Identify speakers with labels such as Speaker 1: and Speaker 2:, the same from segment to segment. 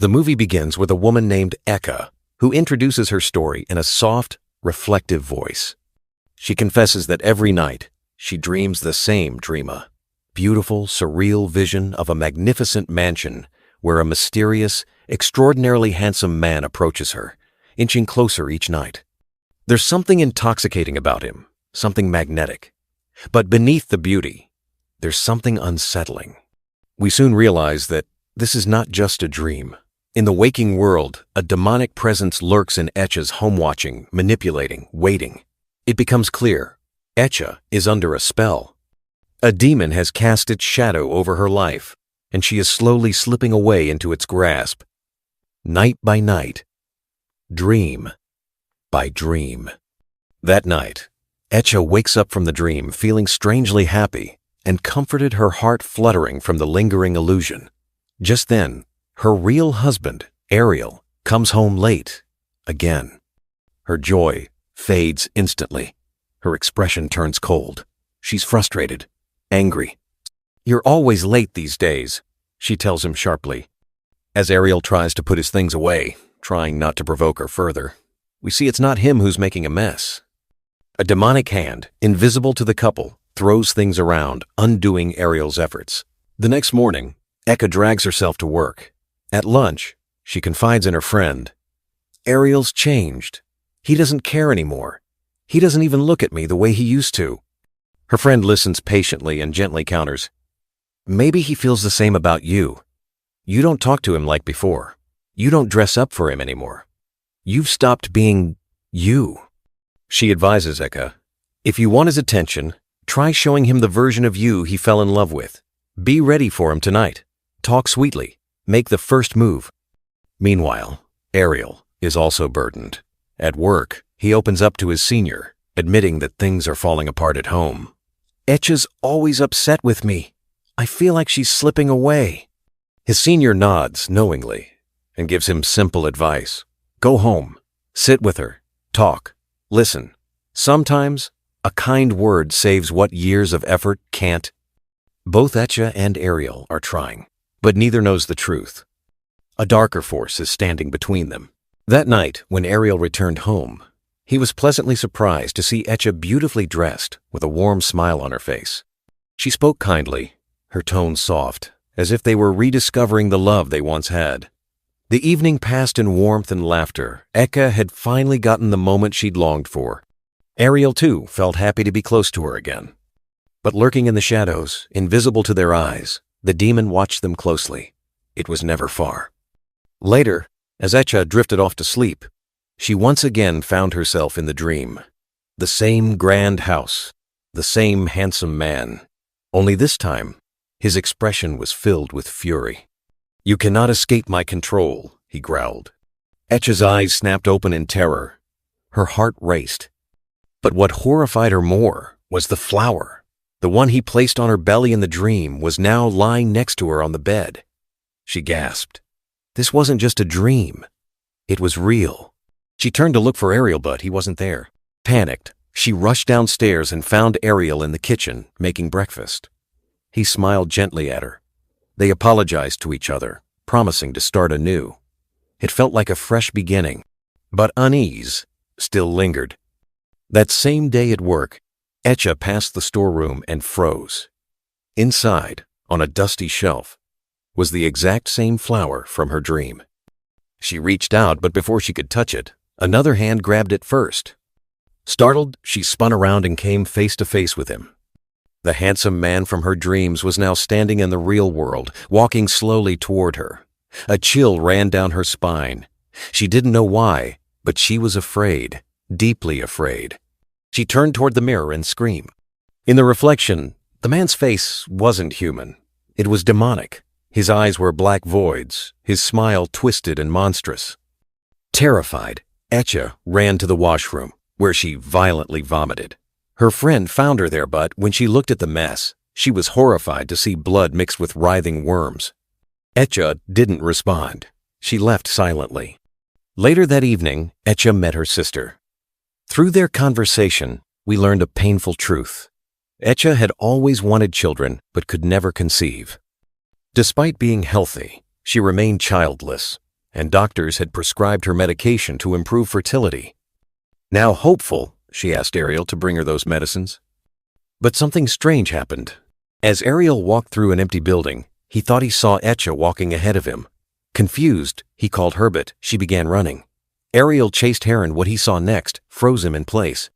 Speaker 1: The movie begins with a woman named Eka, who introduces her story in a soft, reflective voice. She confesses that every night she dreams the same dreama, beautiful, surreal vision of a magnificent mansion where a mysterious, extraordinarily handsome man approaches her, inching closer each night. There's something intoxicating about him, something magnetic. But beneath the beauty, there's something unsettling. We soon realize that this is not just a dream. In the waking world, a demonic presence lurks in Echa's home-watching, manipulating, waiting. It becomes clear, Echa is under a spell. A demon has cast its shadow over her life, and she is slowly slipping away into its grasp. Night by night, dream by dream. That night, Echa wakes up from the dream feeling strangely happy and comforted, her heart fluttering from the lingering illusion. Just then, her real husband, Ariel, comes home late, again. Her joy fades instantly. Her expression turns cold. She's frustrated, angry. "You're always late these days," she tells him sharply. As Ariel tries to put his things away, trying not to provoke her further, we see it's not him who's making a mess. A demonic hand, invisible to the couple, throws things around, undoing Ariel's efforts. The next morning, Eka drags herself to work. At lunch, she confides in her friend, "Ariel's changed. He doesn't care anymore. He doesn't even look at me the way he used to." Her friend listens patiently and gently counters, "Maybe he feels the same about you. You don't talk to him like before. You don't dress up for him anymore. You've stopped being you." She advises Eka, "If you want his attention, try showing him the version of you he fell in love with. Be ready for him tonight. Talk sweetly. Make the first move." Meanwhile, Ariel is also burdened. At work, he opens up to his senior, admitting that things are falling apart at home. "Echa's always upset with me. I feel like she's slipping away." His senior nods knowingly and gives him simple advice. Go home, sit with her, talk, listen. Sometimes a kind word saves what years of effort can't. Both Echa and Ariel are trying, but neither knows the truth. A darker force is standing between them. That night, when Ariel returned home, he was pleasantly surprised to see Echa beautifully dressed with a warm smile on her face. She spoke kindly, her tone soft, as if they were rediscovering the love they once had. The evening passed in warmth and laughter. Eka had finally gotten the moment she'd longed for. Ariel, too, felt happy to be close to her again. But lurking in the shadows, invisible to their eyes, the demon watched them closely. It was never far. Later, as Echa drifted off to sleep, she once again found herself in the dream. The same grand house, the same handsome man. Only this time, his expression was filled with fury. "You cannot escape my control," he growled. Echa's eyes snapped open in terror. Her heart raced. But what horrified her more was the flower. The one he placed on her belly in the dream was now lying next to her on the bed. She gasped. This wasn't just a dream. It was real. She turned to look for Ariel, but he wasn't there. Panicked, she rushed downstairs and found Ariel in the kitchen, making breakfast. He smiled gently at her. They apologized to each other, promising to start anew. It felt like a fresh beginning, but unease still lingered. That same day at work, Echa passed the storeroom and froze. Inside, on a dusty shelf, was the exact same flower from her dream. She reached out, but before she could touch it, another hand grabbed it first. Startled, she spun around and came face to face with him. The handsome man from her dreams was now standing in the real world, walking slowly toward her. A chill ran down her spine. She didn't know why, but she was afraid, deeply afraid. She turned toward the mirror and screamed. In the reflection, the man's face wasn't human. It was demonic. His eyes were black voids, his smile twisted and monstrous. Terrified, Echa ran to the washroom, where she violently vomited. Her friend found her there, but when she looked at the mess, she was horrified to see blood mixed with writhing worms. Echa didn't respond. She left silently. Later that evening, Echa met her sister. Through their conversation, we learned a painful truth. Echa had always wanted children, but could never conceive. Despite being healthy, she remained childless. and doctors had prescribed her medication to improve fertility. Now hopeful, she asked Ariel to bring her those medicines. But something strange happened. As Ariel walked through an empty building, he thought he saw Etcha walking ahead of him. Confused, he called Herbert. She began running. Ariel chased Heron. What he saw next froze him in place.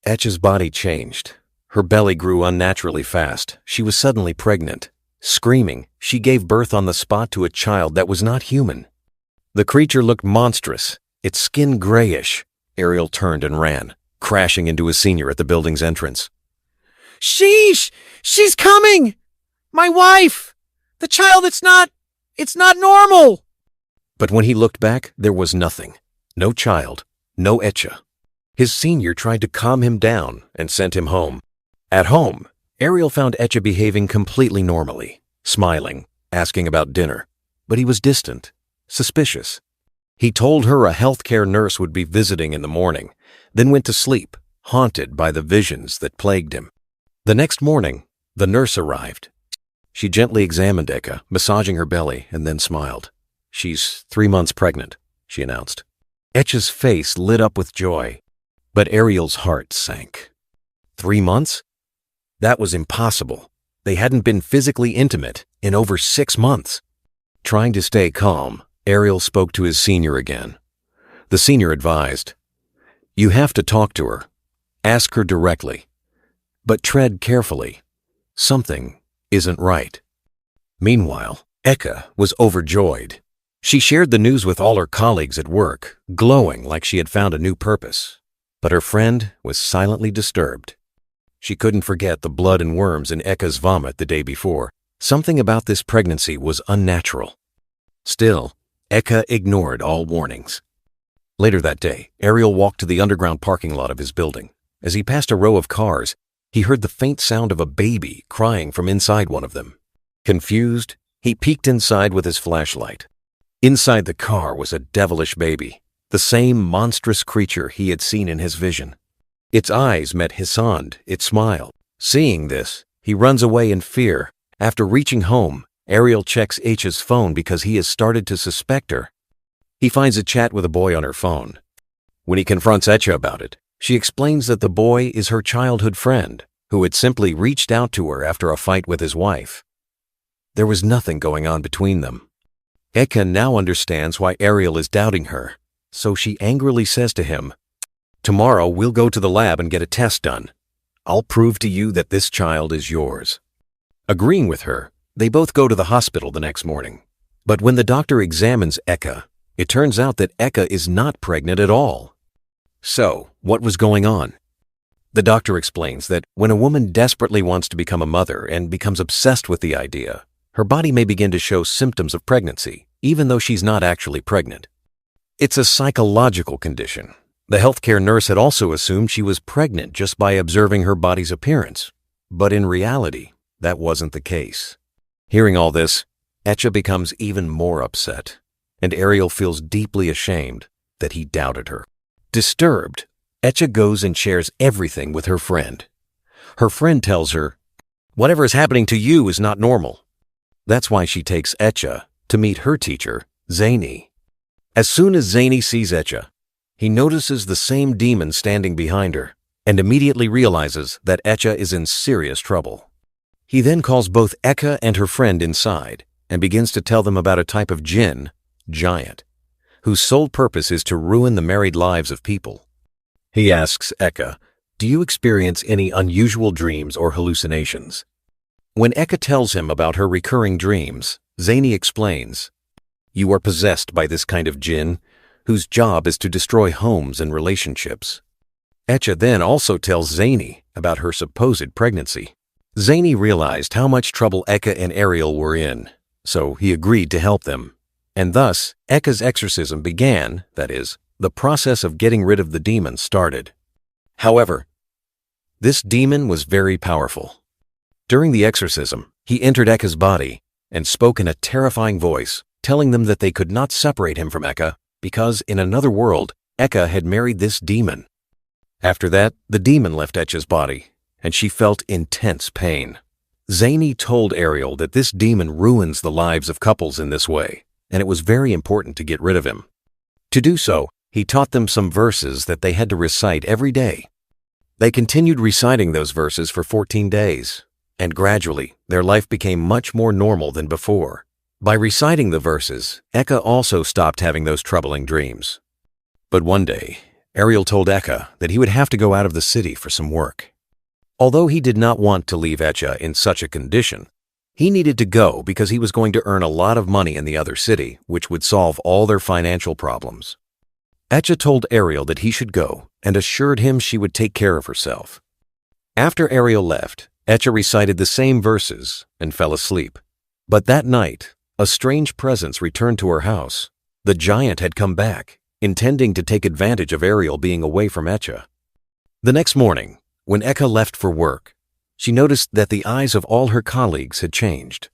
Speaker 1: Etcha's body changed. Her belly grew unnaturally fast. She was suddenly pregnant. Screaming, she gave birth on the spot to a child that was not human. The creature looked monstrous, its skin grayish. Ariel turned and ran, crashing into a senior at the building's entrance.
Speaker 2: Sheesh! She's coming! My wife! The child, it's not normal!
Speaker 1: But when he looked back, there was nothing. No child, no Etcha. His senior tried to calm him down and sent him home. At home, Ariel found Etcha behaving completely normally, smiling, asking about dinner. But he was distant, suspicious. He told her a healthcare nurse would be visiting in the morning, then went to sleep, haunted by the visions that plagued him. The next morning, the nurse arrived. She gently examined Eka, massaging her belly, and then smiled. She's 3 months pregnant, she announced. Etcha's face lit up with joy, but Ariel's heart sank. 3 months? That was impossible. They hadn't been physically intimate in over 6 months. Trying to stay calm, Ariel spoke to his senior again. The senior advised, "You have to talk to her. Ask her directly. But tread carefully. Something isn't right." Meanwhile, Eka was overjoyed. She shared the news with all her colleagues at work, glowing like she had found a new purpose. But her friend was silently disturbed. She couldn't forget the blood and worms in Eka's vomit the day before. Something about this pregnancy was unnatural. Still, Eka ignored all warnings. Later that day, Ariel walked to the underground parking lot of his building. As he passed a row of cars, he heard the faint sound of a baby crying from inside one of them. Confused, he peeked inside with his flashlight. Inside the car was a devilish baby, the same monstrous creature he had seen in his vision. Its eyes met Hisand. It smiled. Seeing this, he runs away in fear. After reaching home, Ariel checks H's phone because he has started to suspect her. He finds a chat with a boy on her phone. When he confronts Etcha about it, she explains that the boy is her childhood friend, who had simply reached out to her after a fight with his wife. There was nothing going on between them. Eka now understands why Ariel is doubting her, so she angrily says to him, "Tomorrow we'll go to the lab and get a test done. I'll prove to you that this child is yours." Agreeing with her, they both go to the hospital the next morning. But when the doctor examines Eka, it turns out that Eka is not pregnant at all. So, what was going on? The doctor explains that when a woman desperately wants to become a mother and becomes obsessed with the idea, her body may begin to show symptoms of pregnancy, even though she's not actually pregnant. It's a psychological condition. The healthcare nurse had also assumed she was pregnant just by observing her body's appearance. But in reality, that wasn't the case. Hearing all this, Etcha becomes even more upset, and Ariel feels deeply ashamed that he doubted her. Disturbed, Etcha goes and shares everything with her friend. Her friend tells her, "Whatever is happening to you is not normal." That's why she takes Etcha to meet her teacher, Zany. As soon as Zany sees Etcha, he notices the same demon standing behind her and immediately realizes that Etcha is in serious trouble. He then calls both Eka and her friend inside and begins to tell them about a type of jinn, giant, whose sole purpose is to ruin the married lives of people. He asks Eka, "Do you experience any unusual dreams or hallucinations?" When Eka tells him about her recurring dreams, Zany explains, "You are possessed by this kind of jinn, whose job is to destroy homes and relationships." Etcha then also tells Zany about her supposed pregnancy. Zany realized how much trouble Eka and Ariel were in, so he agreed to help them. And thus, Eka's exorcism began, that is, the process of getting rid of the demon started. However, this demon was very powerful. During the exorcism, he entered Eka's body and spoke in a terrifying voice, telling them that they could not separate him from Eka because in another world, Eka had married this demon. After that, the demon left Etcha's body, and she felt intense pain. Zany told Ariel that this demon ruins the lives of couples in this way, and it was very important to get rid of him. To do so, he taught them some verses that they had to recite every day. They continued reciting those verses for 14 days, and gradually their life became much more normal than before. By reciting the verses, Eka also stopped having those troubling dreams. But one day, Ariel told Eka that he would have to go out of the city for some work. Although he did not want to leave Eka in such a condition, he needed to go because he was going to earn a lot of money in the other city, which would solve all their financial problems. Eka told Ariel that he should go and assured him she would take care of herself. After Ariel left, Eka recited the same verses and fell asleep. But that night, a strange presence returned to her house. The giant had come back, intending to take advantage of Ariel being away from Eka. The next morning, when Eka left for work, she noticed that the eyes of all her colleagues had changed.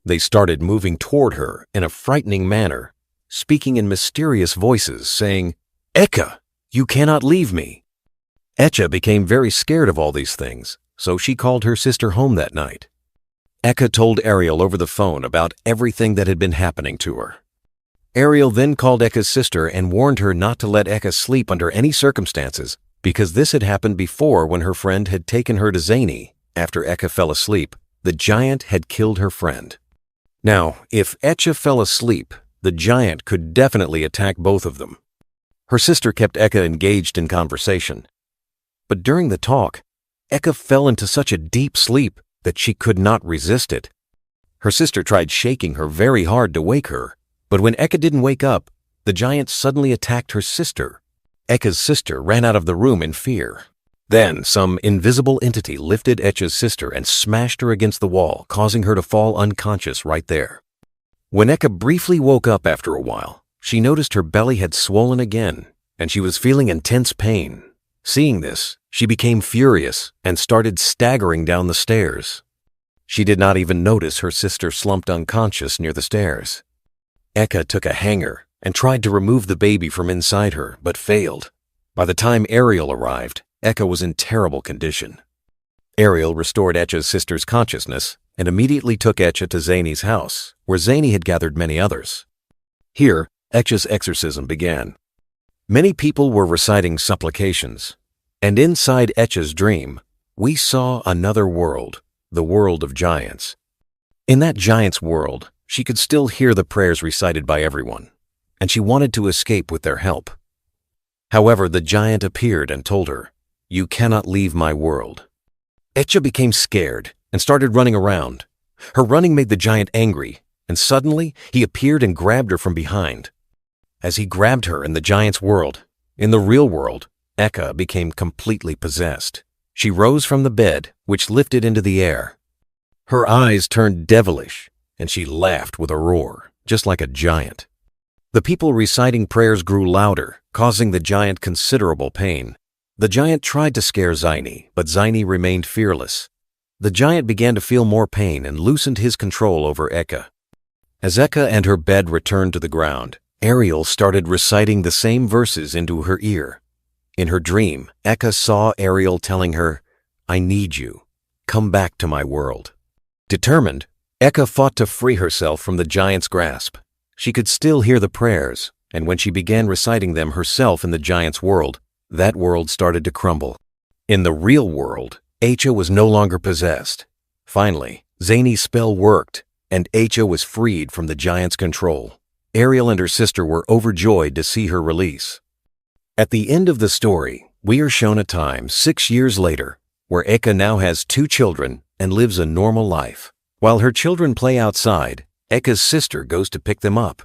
Speaker 1: They started moving toward her in a frightening manner, speaking in mysterious voices, saying, "Eka, you cannot leave me." Eka became very scared of all these things, so she called her sister home that night. Eka told Ariel over the phone about everything that had been happening to her. Ariel then called Eka's sister and warned her not to let Eka sleep under any circumstances, because this had happened before when her friend had taken her to Zany. After Eka fell asleep, the giant had killed her friend. Now, if Eka fell asleep, the giant could definitely attack both of them. Her sister kept Eka engaged in conversation. But during the talk, Eka fell into such a deep sleep that she could not resist it. Her sister tried shaking her very hard to wake her, but when Eka didn't wake up, the giant suddenly attacked her sister. Eka's sister ran out of the room in fear. Then some invisible entity lifted Eka's sister and smashed her against the wall, causing her to fall unconscious right there. When Eka briefly woke up after a while, she noticed her belly had swollen again, and she was feeling intense pain. Seeing this, she became furious and started staggering down the stairs. She did not even notice her sister slumped unconscious near the stairs. Eka took a hanger and tried to remove the baby from inside her, but failed. By the time Ariel arrived, Eka was in terrible condition. Ariel restored Eka's sister's consciousness and immediately took Eka to Zany's house, where Zany had gathered many others. Here, Eka's exorcism began. Many people were reciting supplications, and inside Eka's dream, we saw another world, the world of giants. In that giant's world, she could still hear the prayers recited by everyone, and she wanted to escape with their help. However, the giant appeared and told her, "You cannot leave my world." Eka became scared and started running around. Her running made the giant angry, and suddenly he appeared and grabbed her from behind. As he grabbed her in the giant's world, in the real world, Eka became completely possessed. She rose from the bed, which lifted into the air. Her eyes turned devilish, and she laughed with a roar, just like a giant. The people reciting prayers grew louder, causing the giant considerable pain. The giant tried to scare Zany, but Zany remained fearless. The giant began to feel more pain and loosened his control over Eka. As Eka and her bed returned to the ground, Ariel started reciting the same verses into her ear. In her dream, Eka saw Ariel telling her, "I need you. Come back to my world." Determined, Eka fought to free herself from the giant's grasp. She could still hear the prayers, and when she began reciting them herself in the giant's world, that world started to crumble. In the real world, Eka was no longer possessed. Finally, Zany's spell worked, and Eka was freed from the giant's control. Ariel and her sister were overjoyed to see her release. At the end of the story, we are shown a time 6 years later, where Eka now has 2 children and lives a normal life. While her children play outside, Eka's sister goes to pick them up.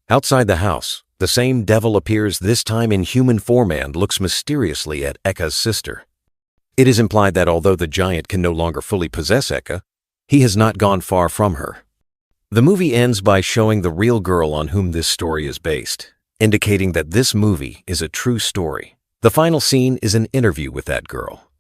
Speaker 1: Outside the house, the same devil appears, this time in human form, and looks mysteriously at Eka's sister. It is implied that although the giant can no longer fully possess Eka, he has not gone far from her. The movie ends by showing the real girl on whom this story is based, indicating that this movie is a true story. The final scene is an interview with that girl.